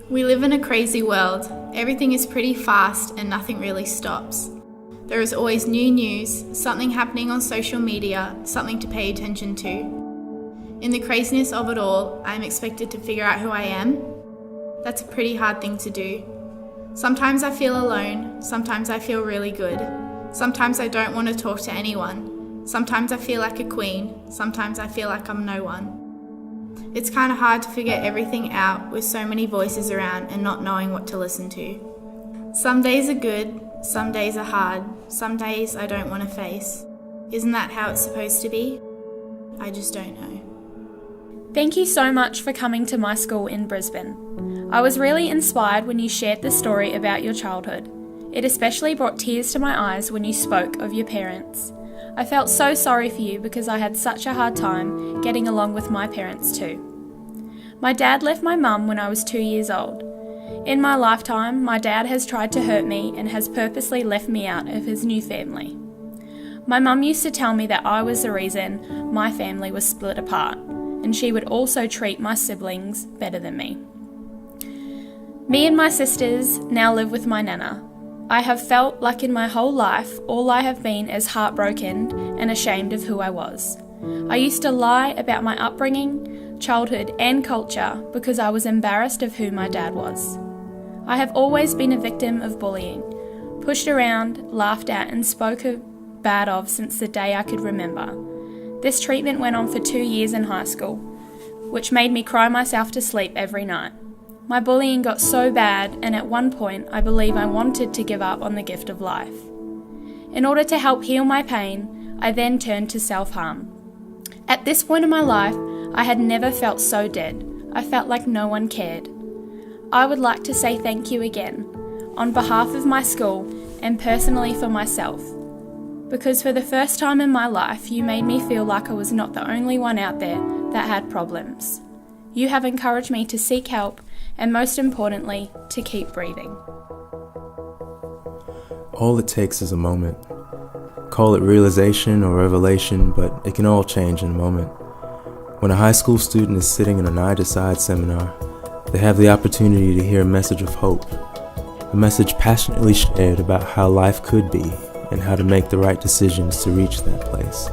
We live in a crazy world. Everything is pretty fast and nothing really stops. There is always new news, something happening on social media, something to pay attention to. In the craziness of it all, I am expected to figure out who I am. That's a pretty hard thing to do. Sometimes I feel alone, sometimes I feel really good. Sometimes I don't want to talk to anyone. Sometimes I feel like a queen, sometimes I feel like I'm no one. It's kind of hard to figure everything out with so many voices around and not knowing what to listen to. Some days are good, some days are hard, some days I don't want to face. Isn't that how it's supposed to be? I just don't know. Thank you so much for coming to my school in Brisbane. I was really inspired when you shared the story about your childhood. It especially brought tears to my eyes when you spoke of your parents. I felt so sorry for you because I had such a hard time getting along with my parents too. My dad left my mum when I was 2 years old. In my lifetime, my dad has tried to hurt me and has purposely left me out of his new family. My mum used to tell me that I was the reason my family was split apart, and she would also treat my siblings better than me. Me and my sisters now live with my nana. I have felt like in my whole life, all I have been is heartbroken and ashamed of who I was. I used to lie about my upbringing, childhood and culture because I was embarrassed of who my dad was. I have always been a victim of bullying, pushed around, laughed at and spoken bad of since the day I could remember. This treatment went on for 2 years in high school, which made me cry myself to sleep every night. My bullying got so bad, and at one point I believe I wanted to give up on the gift of life. In order to help heal my pain, I then turned to self-harm. At this point in my life, I had never felt so dead. I felt like no one cared. I would like to say thank you again, on behalf of my school and personally for myself, because for the first time in my life, you made me feel like I was not the only one out there that had problems. You have encouraged me to seek help and most importantly, to keep breathing. All it takes is a moment. Call it realization or revelation, but it can all change in a moment. When a high school student is sitting in an iDECIDE seminar, they have the opportunity to hear a message of hope, a message passionately shared about how life could be and how to make the right decisions to reach that place.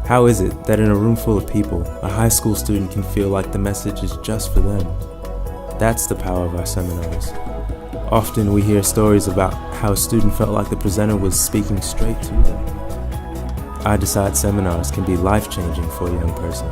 How is it that in a room full of people, a high school student can feel like the message is just for them? That's the power of our seminars. Often we hear stories about how a student felt like the presenter was speaking straight to them. iDECIDE seminars can be life-changing for a young person.